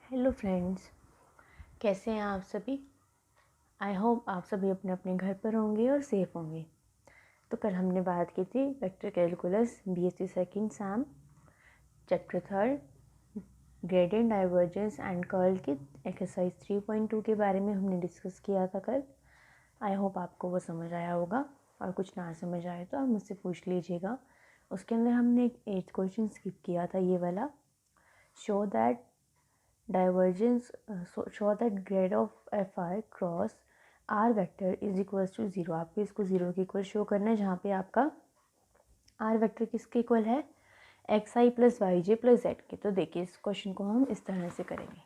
Hello friends, कैसे हैं आप सभी। आई होप आप सभी अपने अपने घर पर होंगे और सेफ होंगे। तो कल हमने बात की थी vector calculus BSc second Sam chapter 3 gradient divergence and curl की एक्सरसाइज 3.2 के बारे में हमने डिस्कस किया था कल। आई होप आपको वो समझ आया होगा, और कुछ ना समझ आए तो आप मुझसे पूछ लीजिएगा। उसके अंदर हमने एक 8th क्वेश्चन स्किप किया था, ये वाला। Show that divergence show that grade of fr cross r vector is equals to 0। आपको इसको 0 के इक्वल शो करना है, जहाँ पे आपका r वेक्टर किसके इक्वल है, एक्स आई प्लस वाई जे प्लस जेड के। तो देखिए इस क्वेश्चन को हम इस तरह से करेंगे।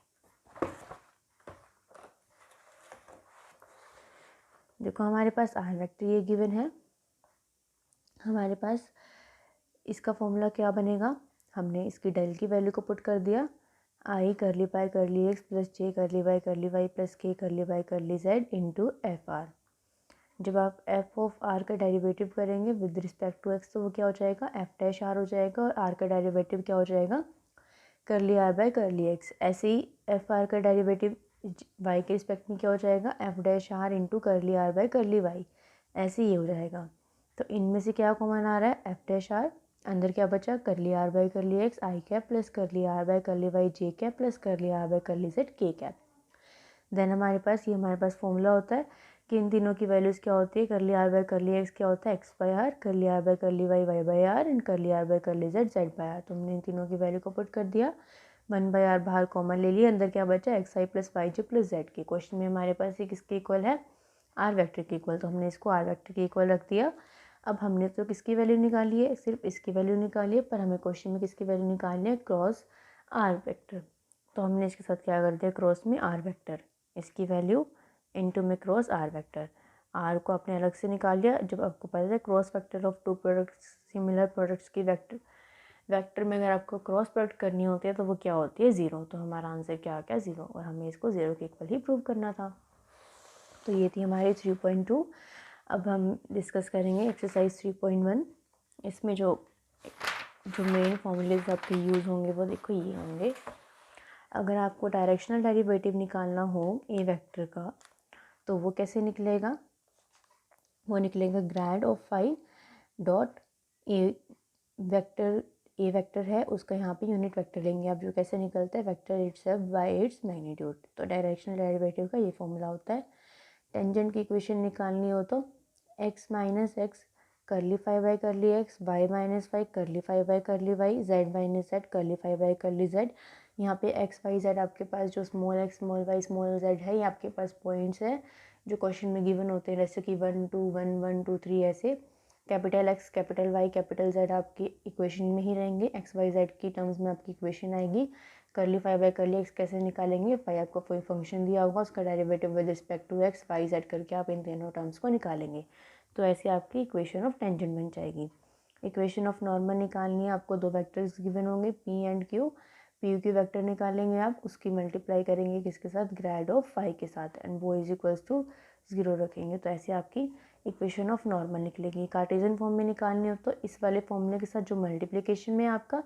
देखो हमारे पास r वेक्टर ये गिवन है, हमारे पास इसका फॉर्मूला क्या बनेगा, हमने इसकी डेल की वैल्यू को पुट कर दिया, आई करली पाई करली एक्स प्लस जे करली वाई प्लस के करली वाई करली जेड इंटू एफ आर। जब आप एफ ऑफ आर का डेरिवेटिव करेंगे विद रिस्पेक्ट टू एक्स तो वो क्या हो जाएगा, एफ डैश आर हो जाएगा, और आर का डेरिवेटिव क्या हो जाएगा, करली आर बाय करली एक्स। ऐसे ही एफ आर का डेरिवेटिव वाई के रिस्पेक्ट में क्या हो जाएगा, एफ डैश आर इंटू करली आर बाय करली वाई। ऐसे ही हो जाएगा। तो इनमें से क्या कॉमन आ रहा है, एफ डैश आर, अंदर क्या बचा, curly R by curly X I cap plus curly R by curly Y J cap plus curly R by curly Z K cap. Then हमारे पास फॉर्मूला होता है कि इन तीनों की वैल्यूज़ क्या होती है, करली आर बाय करली एक्स क्या होता है, X by R, curly R by curly Y Y by R, and curly R by curly Z Z by R. तो हमने इन तीनों की वैल्यू को पुट कर दिया, 1/r बाहर कॉमन ले लिया, अंदर क्या बचा, एक्स आई प्लस वाई जे प्लस जेड के। क्वेश्चन में हमारे पास ये किसके इक्वल है, आर वेक्टर के इक्वल, तो हमने इसको आर वेक्टर के इक्वल रख दिया। अब हमने तो किसकी वैल्यू निकाली है, सिर्फ इसकी वैल्यू निकाली है, पर हमें क्वेश्चन में किसकी वैल्यू निकालनी है, क्रॉस आर वेक्टर। तो हमने इसके साथ क्या कर दिया, क्रॉस में आर वेक्टर, इसकी वैल्यू इनटू में क्रॉस आर वेक्टर। आर को आपने अलग से निकाल लिया। जब आपको पता है cross vector of two products similar products की वेक्टर में अगर आपको क्रॉस प्रोडक्ट करनी होती है तो वो क्या होती है, ज़ीरो। तो हमारा आंसर क्या आ गया, 0, और हमें इसको 0 के इक्वल ही प्रूव करना था। तो ये थी हमारी 3.2। अब हम डिस्कस करेंगे एक्सरसाइज 3.1। इसमें जो मेन फॉर्मूलेज आपके यूज़ होंगे वो देखो ये होंगे। अगर आपको डायरेक्शनल डेरिवेटिव निकालना हो ए वेक्टर का तो वो कैसे निकलेगा, वो निकलेगा grade of phi dot A vector. A vector है उसका यहाँ पे यूनिट वेक्टर लेंगे आप, जो कैसे निकलता है, vector itself bye its magnitude. तो डायरेक्शनल डेरिवेटिव का ये फॉर्मूला होता है। टेंजेंट की इक्वेशन निकालनी हो तो x minus x curly phi by curly x, y minus y curly phi by curly y, z minus z curly phi by curly z. यहाँ पे एक्स वाई जेड आपके पास जो small x small y small z है, ये आपके पास points है जो क्वेश्चन में गिवन होते हैं, जैसे कि 1 2 1 1 2 3 ऐसे। Capital X capital Y capital Z आपकी इक्वेशन में ही रहेंगे, एक्स वाई जेड की टर्म्स में आपकी इक्वेशन आएगी। करली फाई बाई करली एक्स कैसे निकालेंगे, फाई आपको कोई फंक्शन दिया होगा, उसका derivative with respect to x Y z करके आप इन तीनों टर्म्स को निकालेंगे। तो ऐसे आपकी इक्वेशन ऑफ टेंजेंट बन जाएगी। इक्वेशन ऑफ नॉर्मल निकालनी है आपको, दो वेक्टर्स गिवन होंगे P and Q. P U की वेक्टर निकालेंगे आप, उसकी मल्टीप्लाई करेंगे किसके साथ, ग्रेड ऑफ फाई के साथ, एंड वो इज इक्वल्स टू 0 रखेंगे। तो ऐसे आपकी इक्वेशन ऑफ नॉर्मल निकलेगी। कार्टेशियन फॉर्म में निकालनी हो तो इस वाले फॉर्मूले के साथ जो मल्टीप्लिकेशन में आपका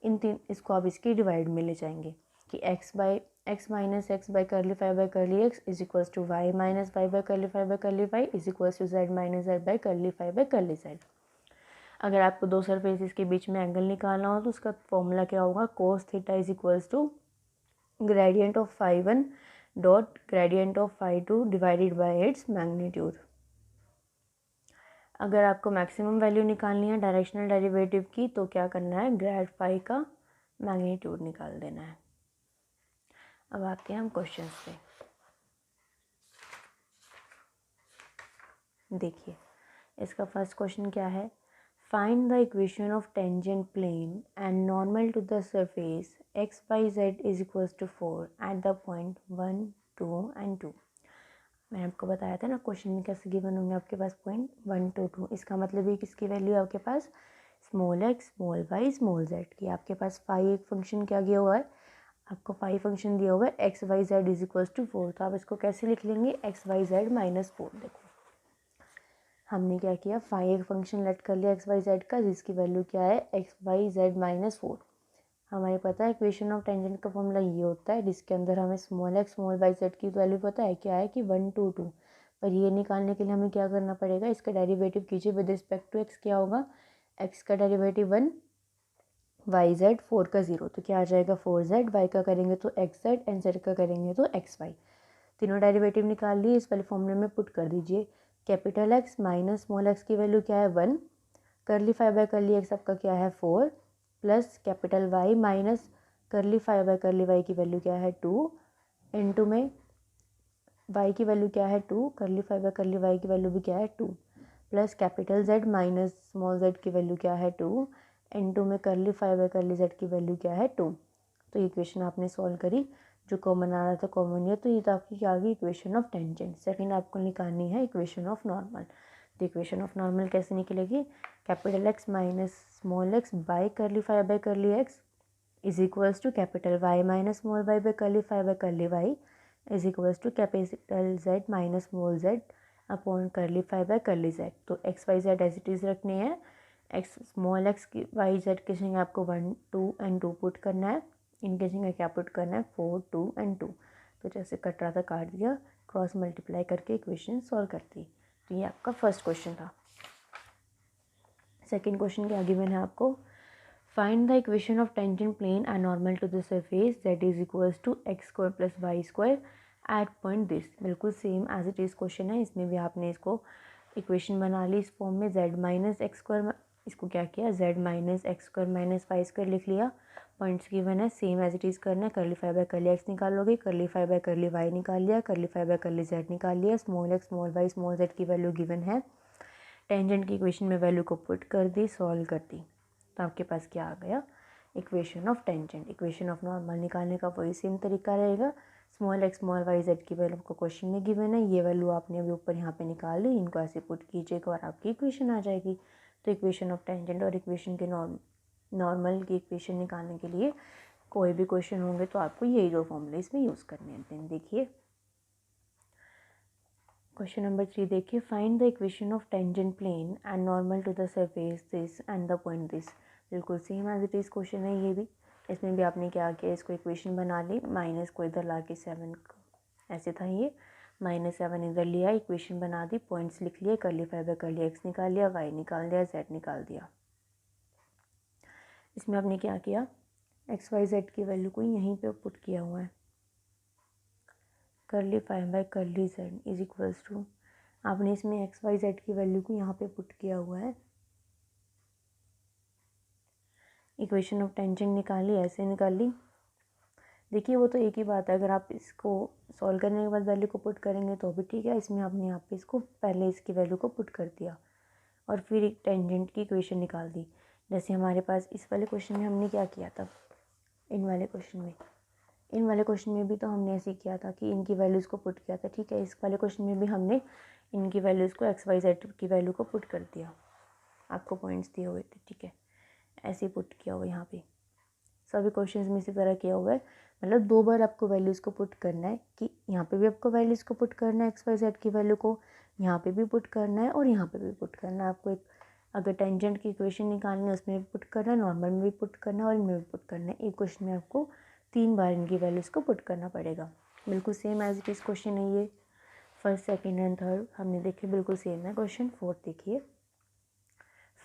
इन तीन, इसको आप इसकी डिवाइड में ले जाएंगे कि x minus x by curly phi by curly x is equals to y minus y by curly phi by curly y is equals to z minus z by curly phi by curly z. अगर आपको दो surfaces के बीच में angle निकालना हो तो उसका formula क्या होगा, cos theta is equals to gradient of phi one dot gradient of phi two divided by its magnitude. अगर आपको मैक्सिमम वैल्यू निकालनी है डायरेक्शनल डेरिवेटिव की तो क्या करना है, ग्रेड फाई का मैग्नीट्यूड निकाल देना है। अब आते हैं हम क्वेश्चन पे। देखिए इसका फर्स्ट क्वेश्चन क्या है, find the equation of tangent plane and normal to the surface x by z is equals to 4 at the point 1 2 and 2। मैंने आपको बताया था ना क्वेश्चन में कैसे गिवन होंगे आपके पास पॉइंट 1 2 2। इसका मतलब ये किसकी वैल्यू है आपके पास, small x small y small z की। आपके पास फाई एक फंक्शन क्या दिया हुआ है, आपको फाई फंक्शन दिया हुआ है x Y z is equals to 4। तो आप इसको कैसे लिख लेंगे, एक्स वाई जेड माइनस 4। देखो हमने क्या किया, फाई एक फंक्शन लेट कर लिया एक्स वाई जेड का, जिसकी वैल्यू क्या है, एक्स वाई जेड माइनस 4। हमारे पता है इक्वेशन ऑफ टेंजेंट का फॉर्मूला ये होता है जिसके अंदर हमें small x small y Z की वैल्यू पता है क्या है कि 1 2 2। पर ये निकालने के लिए हमें क्या करना पड़ेगा, इसका डेरिवेटिव कीजिए विद रिस्पेक्ट टू एक्स। क्या होगा, एक्स का डेरिवेटिव 1, वाई जेड 4 का 0, तो क्या आ जाएगा 4z। वाई का करेंगे तो एक्स जेड, एंड जेड का करेंगे तो एक्स वाई। तीनों डेरिवेटिव निकाल लिए, इस वाले फॉर्मूले में पुट कर दीजिए। Capital x minus small x की वैल्यू क्या है 1, करली 5 बाई करली एक्स आपका क्या है 4, प्लस कैपिटल वाई माइनस करली 5 बाई करली वाई की वैल्यू क्या है 2, इनटू में वाई की वैल्यू क्या है 2, करली 5 बाई करली वाई की वैल्यू भी क्या है 2, plus capital z minus small z की वैल्यू क्या है 2, इनटू में करली 5 बाई करली जेड की वैल्यू क्या है 2। तो ये इक्वेशन आपने सॉल्व करी, जो कॉमन आ रहा था कॉमन है, तो ये तो आपकी क्या आ गई इक्वेशन ऑफ टेंजेंट। सेकंड आपको निकालनी है इक्वेशन ऑफ नॉर्मल। तो इक्वेशन ऑफ नॉर्मल कैसे निकलेगी, capital x minus small x by curly 5 by curly x is equals to capital y minus small y by curly 5 by curly y is equals to capital z minus small z upon curly 5 by curly z. तो x Y z as it is रखने हैं, x small x की y Z की जगह आपको 1 2 and 2 put करना है, इनके जगह क्या पुट करना है 4 2 एंड 2। तो जैसे कट रहा था काट दिया, क्रॉस मल्टीप्लाई करके इक्वेशन सॉल्व कर दी। तो ये आपका फर्स्ट क्वेश्चन था। सेकेंड क्वेश्चन क्या गिवन है आपको, find the equation of tangent plane and normal to the surface that is equals to x square plus y square at point this. बिल्कुल same as it is question है, इसमें भी आपने इसको equation बना ली इस फॉर्म में, जेड माइनस एक्स स्क्वायर, इसको क्या किया z minus x square minus y square लिख लिया। पॉइंट्स गिवन है, सेम एज इट इज़ करना है, करली 5 बाई करली एक्स निकालोगे, करली 5 बाई करली वाई निकाल लिया, करली 5 बाई करली जेड निकाल लिया, small x small y small z की वैल्यू गिवन है, टेंजेंट की इक्वेशन में वैल्यू को पुट कर दी, सॉल्व कर दी, तो आपके पास क्या आ गया equation of tangent. Equation of normal निकालने का वही सेम तरीका रहेगा, small x small y Z की वैल्यू आपको क्वेश्चन में गिवन है, ये वैल्यू आपने अभी ऊपर यहाँ पे निकाल ली, इनको ऐसे पुट कीजिएगा और आपकी इक्वेशन आ जाएगी। तो इक्वेशन ऑफ टेंजेंट और इक्वेशन के नॉर्मल की इक्वेशन निकालने के लिए कोई भी क्वेश्चन होंगे तो आपको यही दो फॉर्मूले इसमें यूज़ करने हैं। देन देखिए क्वेश्चन नंबर 3 देखिए, find the equation of tangent plane and normal to the surface this and the point this. बिल्कुल same as it is question है ये भी, इसमें भी आपने क्या किया, इसको इक्वेशन बना ली, माइनस को इधर ला के 7 को ऐसे था ये, -7 इधर लिया, इक्वेशन बना दी, पॉइंट्स लिख लिए, करली 5 बाई करली एक्स निकाल लिया, वाई निकाल लिया, जेड निकाल दिया। इसमें आपने क्या किया, एक्स वाई जेड की वैल्यू को यहीं पे पुट किया हुआ है, करली 5 by curly Z is equals to, आपने इसमें एक्स वाई जेड की वैल्यू को यहाँ पे पुट किया हुआ है, इक्वेशन ऑफ टेंजेंट निकाली, ऐसे निकाल ली। देखिए वो तो एक ही बात है, अगर आप इसको सॉल्व करने के बाद वैल्यू को पुट करेंगे तो भी ठीक है, इसमें आपने यहाँ पे इसको पहले इसकी वैल्यू को पुट कर दिया और फिर एक टेंजेंट की इक्वेशन निकाल दी। जैसे हमारे पास इस वाले क्वेश्चन में हमने क्या किया था, इन वाले क्वेश्चन में भी तो हमने ऐसे ही किया था कि इनकी वैल्यूज़ को पुट किया था, ठीक है। इस वाले क्वेश्चन में भी हमने इनकी वैल्यूज़ को एक्स वाई जेड की वैल्यू को पुट कर दिया, आपको पॉइंट्स दिए हुए थे, ठीक है, ऐसे ही पुट किया हुआ यहाँ पे सभी क्वेश्चंस में इसी तरह किया हुआ है। मतलब 2 बार आपको वैल्यूज़ को पुट करना है, कि यहाँ पे भी आपको वैल्यूज़ को पुट करना है, एक्स वाई जेड की वैल्यू को यहाँ पे भी पुट करना है और यहाँ पे भी पुट करना है। आपको एक अगर टेंजेंट की इक्वेशन निकालनी है उसमें भी पुट करना है, नॉर्मल में भी पुट करना है और इनमें भी पुट करना है। एक क्वेश्चन में आपको 3 बार इनकी वैल्यूज़ को पुट करना पड़ेगा। बिल्कुल same as it is question है ये, फर्स्ट सेकेंड एंड थर्ड हमने देखे बिल्कुल सेम है। क्वेश्चन 4 देखिए,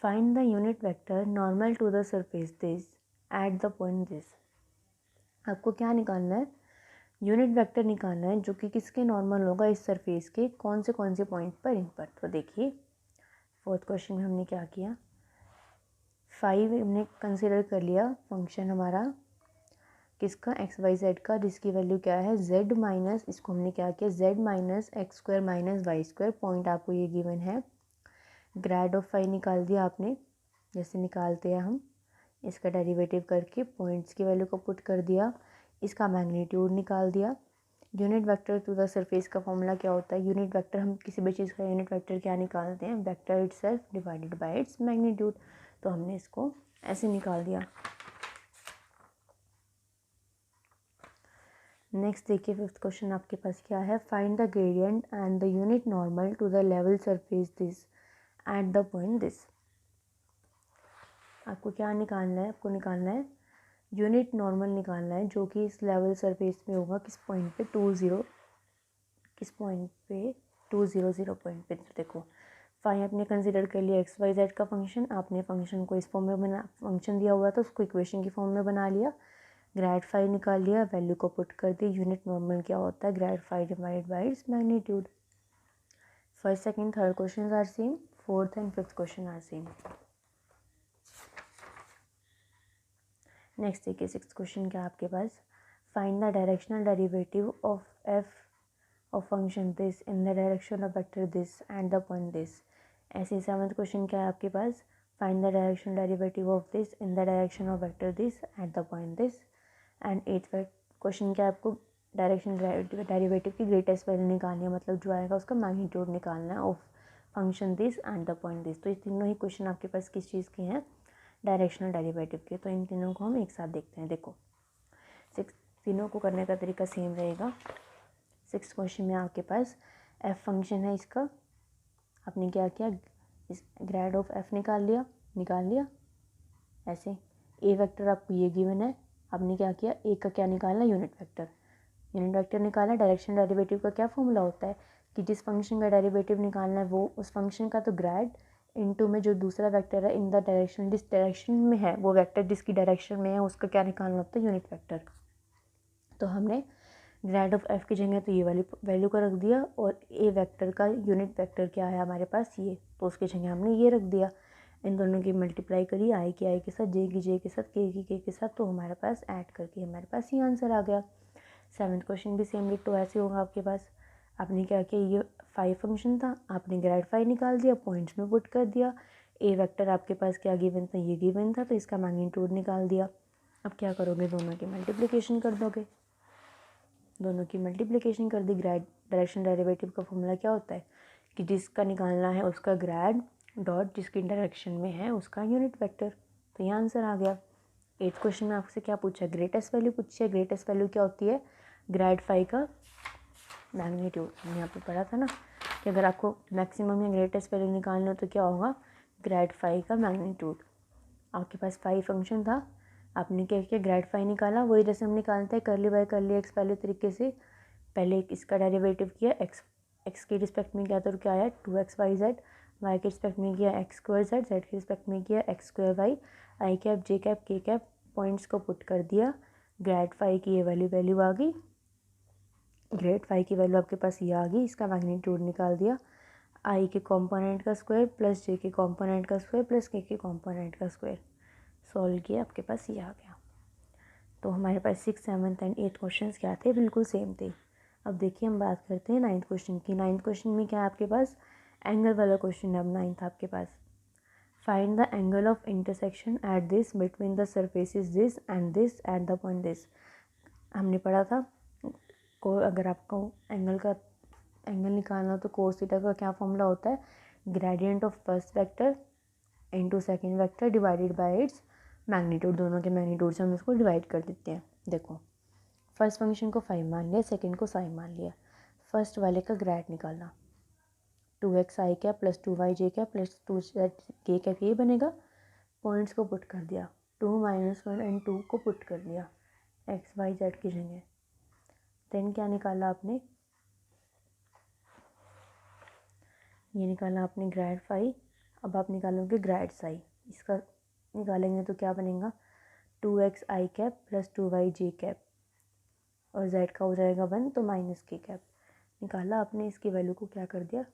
find the unit vector normal to the surface this at the point this. आपको क्या निकालना है, यूनिट वेक्टर निकालना है जो कि किसके नॉर्मल होगा, इस सरफेस के कौन से पॉइंट पर, इन पर। तो देखिए फोर्थ क्वेश्चन में हमने क्या किया, 5 हमने कंसिडर कर लिया फंक्शन हमारा किसका, एक्स वाई जेड का, जिसकी वैल्यू क्या है जेड माइनस, इसको हमने क्या किया z minus x square minus y square, point आपको ये गिवन है, ग्रेड ऑफ 5 निकाल दिया आपने, जैसे निकालते हैं हम, इसका डेरिवेटिव करके पॉइंट्स की वैल्यू को पुट कर दिया, इसका मैग्नीट्यूड निकाल दिया। Unit vector to the surface का फॉर्मूला क्या होता है, यूनिट वेक्टर, हम किसी भी चीज़ का यूनिट वेक्टर क्या निकालते हैं, vector itself divided by its magnitude. तो हमने इसको ऐसे निकाल दिया। नेक्स्ट देखिए फिफ्थ क्वेश्चन आपके पास क्या है, find the gradient and the unit normal to the level surface this at the point this. आपको क्या निकालना है, आपको निकालना है यूनिट नॉर्मल निकालना है जो कि इस लेवल सरफेस में होगा किस पॉइंट पे 2 0 पॉइंट पे। तो देखो फाई आपने कंसिडर कर लिया एक्स वाई जेड का फंक्शन, आपने फंक्शन को इस फॉर्म में बना, फंक्शन दिया हुआ था उसको इक्वेशन की फॉर्म में बना लिया, ग्रेड फाई निकाल लिया, वैल्यू को पुट कर दी। यूनिट नॉर्मल क्या होता है, grad phi divided by its magnitude. First second third question are same, fourth and fifth question are same. Next देखिए सिक्स्थ क्वेश्चन क्या आपके पास, find the directional derivative of f of function this in the direction of vector this and the point this. ऐसे seventh question क्या है आपके पास, find the directional derivative of this in the direction of vector this at the point this. And eighth question क्या है आपको, direction derivative की greatest value निकालनी है, मतलब जो आएगा उसका मैग्नीट्यूड निकालना है of function this and the point this. तो ये तीनों ही क्वेश्चन आपके पास किस चीज़ के हैं, डायरेक्शनल डेरिवेटिव के। तो इन तीनों को हम एक साथ देखते हैं। देखो तीनों को करने का तरीका सेम रहेगा। सिक्स क्वेश्चन में आपके पास एफ फंक्शन है, इसका आपने क्या किया, इस ग्रेड ऑफ एफ निकाल लिया ऐसे। ए वेक्टर आपको ये गिवन है, आपने क्या किया, ए का क्या निकालना, यूनिट वेक्टर निकालना। डायरेक्शन डेरिवेटिव का क्या फॉर्मूला होता है कि जिस फंक्शन का डेरिवेटिव निकालना है वो उस फंक्शन का तो ग्रेड इनटू में जो दूसरा वेक्टर है इन द डायरेक्शन, जिस डायरेक्शन में है वो वेक्टर जिसकी डायरेक्शन में है उसका क्या निकालना होता है, यूनिट वेक्टर। तो हमने ग्रेड ऑफ एफ की जगह तो ये वाली वैल्यू का रख दिया, और ए वेक्टर का यूनिट वेक्टर क्या है हमारे पास ये, तो उसकी जगह हमने ये रख दिया। इन दोनों की मल्टीप्लाई करी, आई की आई के साथ, जे की जे के साथ, के की के के साथ, तो हमारे पास ऐड करके हमारे पास ये आंसर आ गया। सेवन्थ क्वेश्चन भी सेम डिट्टो ऐसे होगा आपके पास। आपने क्या किया, ये फाइव फंक्शन था, आपने ग्रेड फाइव निकाल दिया, पॉइंट्स में पुट कर दिया। ए वेक्टर आपके पास क्या गिवन था, ये गिवन था, तो इसका मैग्नीट्यूड निकाल दिया। अब क्या करोगे, दोनों की मल्टीप्लिकेशन कर दोगे, दोनों की मल्टीप्लिकेशन कर दी। ग्रेड डायरेक्शन डेरिवेटिव का फॉर्मूला क्या होता है कि जिसका निकालना है उसका ग्रेड डॉट जिसकी डायरेक्शन में है उसका यूनिट वेक्टर। तो ये आंसर आ गया। एट्थ क्वेश्चन में आपसे क्या पूछा, ग्रेटेस्ट वैल्यू पूछी है। ग्रेटेस्ट वैल्यू क्या होती है, ग्रेड फाइव का मैग्नीट्यूड। हमने यहाँ पे पढ़ा था ना कि अगर आपको मैक्सिमम या ग्रेटेस्ट वैल्यू निकालना हो तो क्या होगा, ग्रेड फाइव का मैग्नीट्यूड। आपके पास फाइव फंक्शन था, आपने क्या किया, ग्रेड फाइव निकाला, वही जैसे हम निकालते हैं करली बाय करली एक्स वाले तरीके से। पहले इसका डेरिवेटिव किया, एक्स के रिस्पेक्ट में किया तो क्या आया 2xyz, वाई के रिस्पेक्ट में किया एक्स स्क्वायर जेड, जेड के रिस्पेक्ट में किया एक्स स्क्वायर वाई, आई कैप जे कैप के कैप, पॉइंट्स को पुट कर दिया। ग्रेड फाइव की ये वैल्यू आ गई, ग्रेड फाइव की वैल्यू आपके पास ये आ गई, इसका मैग्नीट्यूड निकाल दिया। आई के कॉम्पोनेंट का स्क्वायर प्लस जे के कॉम्पोनेंट का स्क्वायर प्लस के कॉम्पोनेंट का स्क्वायर, सॉल्व किया, आपके पास ये आ गया। तो हमारे पास six seventh and eighth question क्या थे, बिल्कुल सेम थे। अब देखिए हम बात करते हैं नाइन्थ क्वेश्चन की। नाइन्थ क्वेश्चन में क्या है आपके पास, एंगल वाला क्वेश्चन है। अब नाइन्थ आपके पास, find the angle of intersection at this between the surfaces this and this at the point this. हमने पढ़ा था को अगर आपको एंगल निकालना हो तो कोस थीटा का क्या फॉर्मूला होता है, gradient of first vector into second vector divided by its magnitude. दोनों के मैग्नीट्यूड से हम इसको डिवाइड कर देते हैं। देखो फर्स्ट फंक्शन को 5 मान लिया, सेकंड को साइन मान लिया। फर्स्ट वाले का ग्रेड निकालना, 2x आई क्या प्लस 2y जे क्या प्लस 2z के क्या, ये बनेगा। पॉइंट्स को पुट कर दिया, 2 - 1 एंड 2 को पुट कर दिया एक्स वाई जेड की जगह। देन क्या निकाला आपने, ये निकाला आपने ग्रेड फाई। अब आप निकालोगे ग्रेड साई, इसका निकालेंगे तो क्या बनेगा, 2x आई कैप प्लस 2y जे कैप, और z का हो जाएगा 1 तो माइनस के कैप। निकाला आपने, इसकी वैल्यू को क्या कर दिया,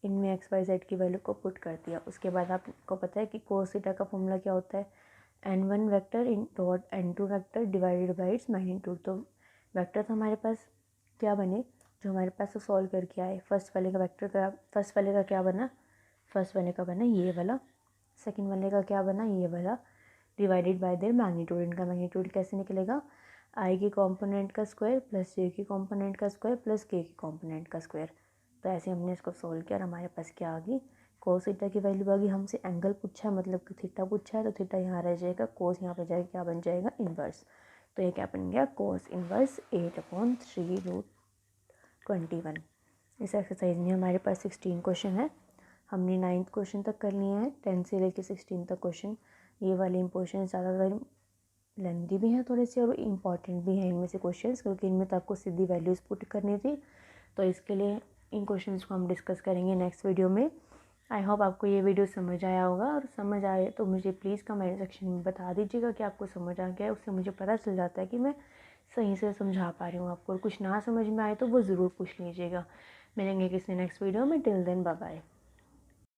इनमें एक्स वाई जेड की वैल्यू को पुट कर दिया। उसके बाद आपको पता है कि कोस थीटा का फॉर्मूला क्या होता है, n1 vector in dot n2 vector divided by its magnitude. तो वेक्टर तो हमारे पास क्या बने, जो हमारे पास तो सॉल्व करके आए। फर्स्ट वाले का वेक्टर का, फर्स्ट वाले का क्या बना, फर्स्ट वाले का बना ये वाला, सेकंड वाले का क्या बना ये वाला, डिवाइडेड बाय देयर मैग्नीट्यूड। इनका मैग्नीट्यूड कैसे निकलेगा, आई के कॉम्पोनेंट का स्क्वायर प्लस जे के कॉम्पोनेंट का स्क्वायर प्लस के कॉम्पोनेंट का स्क्वायर। तो ऐसे हमने इसको सोल्व किया और हमारे पास क्या आ गई, कोस थीटा की वैल्यू आ गई। हमसे एंगल पूछा है, मतलब कि थीटा पूछा है, तो थीटा यहाँ रह जाएगा, कोस यहाँ पे जाएगा, क्या बन जाएगा, इन्वर्स। तो ये क्या बन गया, कोस इन्वर्स 8/3√21। इस एक्सरसाइज में हमारे पास 16 क्वेश्चन है। हमने 9th क्वेश्चन तक कर लिए हैं, 10 से लेकर 16 तक क्वेश्चन। ये वाले इंपोर्शन ज़्यादातर लेंदी भी हैं थोड़े से और इम्पॉर्टेंट भी हैं इनमें से क्वेश्चंस, क्योंकि इनमें तो आपको सीधी वैल्यूज़ पुट करनी थी। तो इसके लिए इन क्वेश्चंस को हम डिस्कस करेंगे नेक्स्ट वीडियो में। आई होप आपको ये वीडियो समझ आया होगा, और समझ आए तो मुझे प्लीज़ कमेंट सेक्शन में बता दीजिएगा कि आपको समझ आ गया है। उससे मुझे पता चल जाता है कि मैं सही से समझा पा रही हूँ आपको। और कुछ ना समझ में आए तो वो ज़रूर पूछ लीजिएगा। मिलेंगे किसी नेक्स्ट वीडियो में। Till then bye bye.